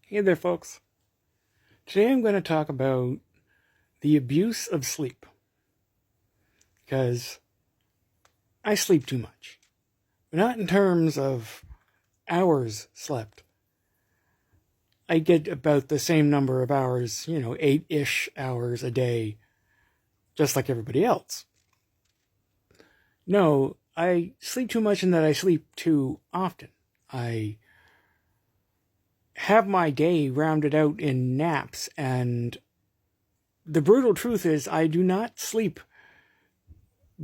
Hey there, folks. Today I'm going to talk about the abuse of sleep. Because I sleep too much. But not in terms of hours slept. I get about the same number of hours, 8-ish hours a day, just like everybody else. No, I sleep too much in that I sleep too often. I have my day rounded out in naps, and the brutal truth is I do not sleep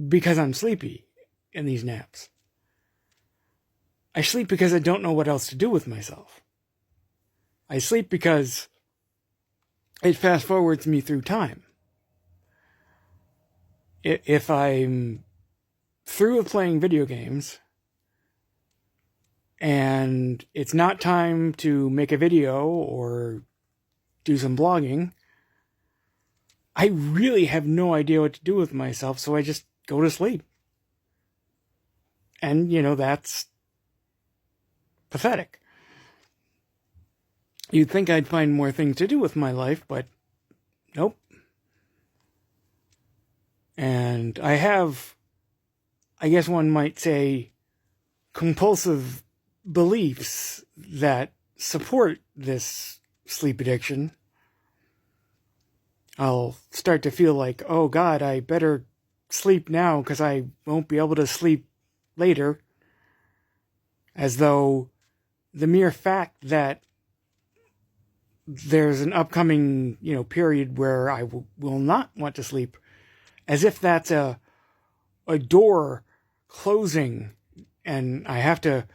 because I'm sleepy in these naps. I sleep because I don't know what else to do with myself. I sleep because it fast forwards me through time. If I'm through with playing video games and it's not time to make a video or do some blogging, I really have no idea what to do with myself, so I just go to sleep. And, that's pathetic. You'd think I'd find more things to do with my life, but nope. And I have, I guess one might say, compulsive beliefs that support this sleep addiction. I'll start to feel like, oh God, I better sleep now because I won't be able to sleep later. As though the mere fact that there's an upcoming, period where I will not want to sleep, as if that's a door closing and I have to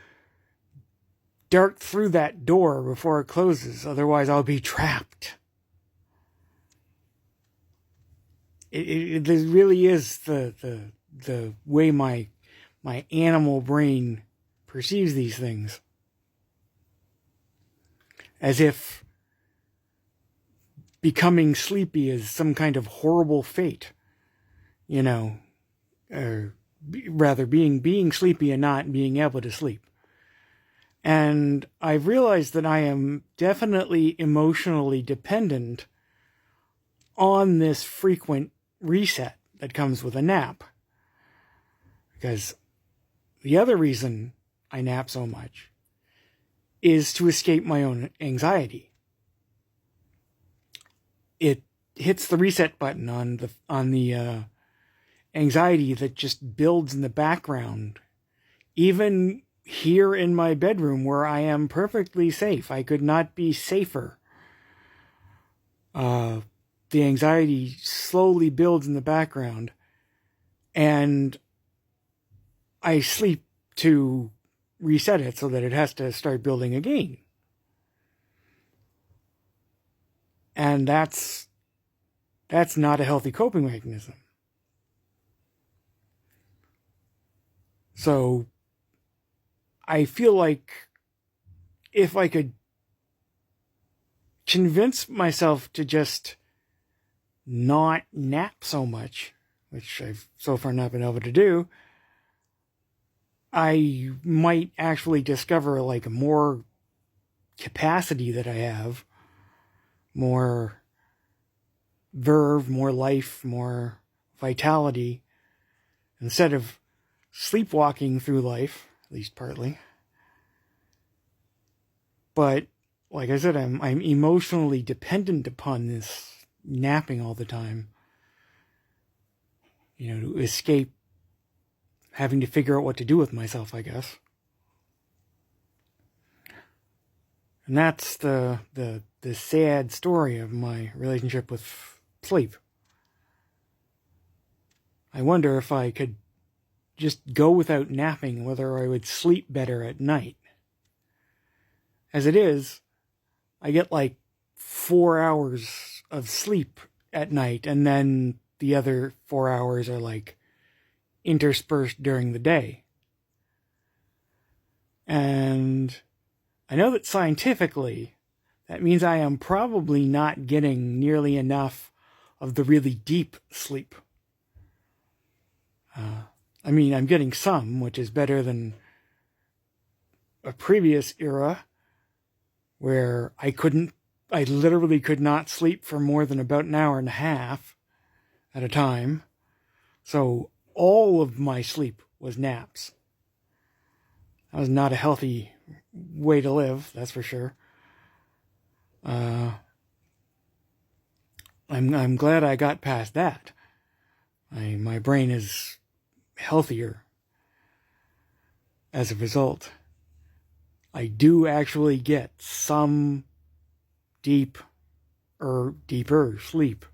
dart through that door before it closes, otherwise I'll be trapped. It really is the way my animal brain perceives these things. As if becoming sleepy is some kind of horrible fate. Or rather being sleepy and not being able to sleep. And I've realized that I am definitely emotionally dependent on this frequent reset that comes with a nap. Because the other reason I nap so much is to escape my own anxiety. It hits the reset button on the anxiety that just builds in the background, even here in my bedroom where I am perfectly safe. I could not be safer. The anxiety slowly builds in the background, and I sleep to reset it so that it has to start building again. And that's not a healthy coping mechanism. So I feel like if I could convince myself to just not nap so much, which I've so far not been able to do, I might actually discover like more capacity that I have, more verve, more life, more vitality, instead of sleepwalking through life, at least partly. But like I said, I'm emotionally dependent upon this napping all the time, to escape having to figure out what to do with myself, I guess. And that's the sad story of my relationship with sleep. I wonder if I could just go without napping, whether I would sleep better at night. As it is, I get like 4 hours of sleep at night, and then the other 4 hours are like interspersed during the day. And I know that scientifically, that means I am probably not getting nearly enough of the really deep sleep. I'm getting some, which is better than a previous era, where I literally could not sleep for more than about an hour and a half at a time. So all of my sleep was naps. That was not a healthy way to live, that's for sure. I'm glad I got past that. My brain is healthier as a result. I do actually get some deeper sleep,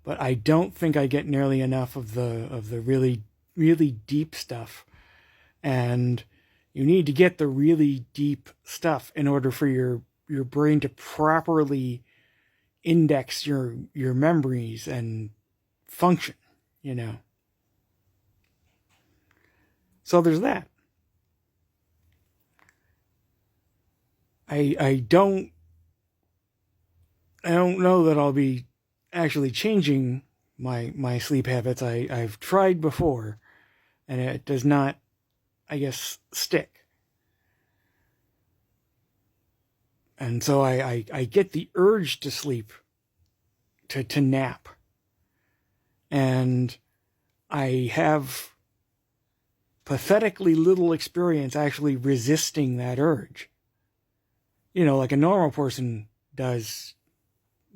but I don't think I get nearly enough of the really, really deep stuff. And you need to get the really deep stuff in order for your brain to properly index your memories and function, So there's that. I don't know that I'll be actually changing my sleep habits. I've tried before, and it does not, I guess, stick. And so I get the urge to sleep, to nap. And I have pathetically little experience actually resisting that urge. Like a normal person does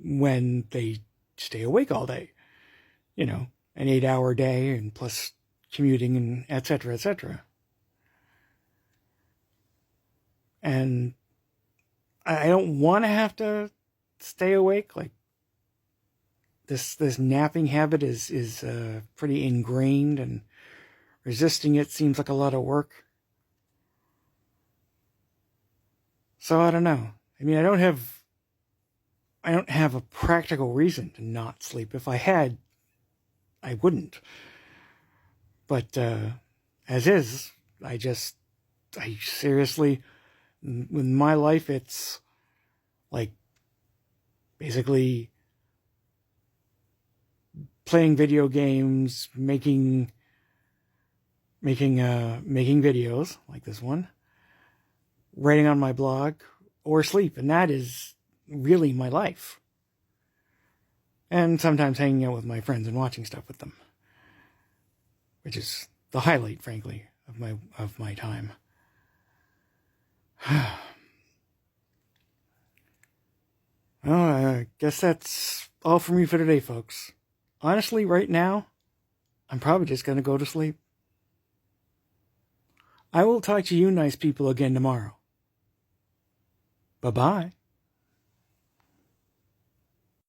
when they stay awake all day. An 8-hour day and plus commuting and et cetera, et cetera. And I don't want to have to stay awake. Like this napping habit is pretty ingrained, and resisting it seems like a lot of work. So I don't know. I mean, I don't have a practical reason to not sleep. If I had, I wouldn't. But as is, I seriously, in my life, it's like basically playing video games, making videos like this one, writing on my blog, or sleep. And that is really my life. And sometimes hanging out with my friends and watching stuff with them, which is the highlight, frankly, of my time. Well, I guess that's all for me for today, folks. Honestly, right now, I'm probably just going to go to sleep. I will talk to you nice people again tomorrow. Bye-bye.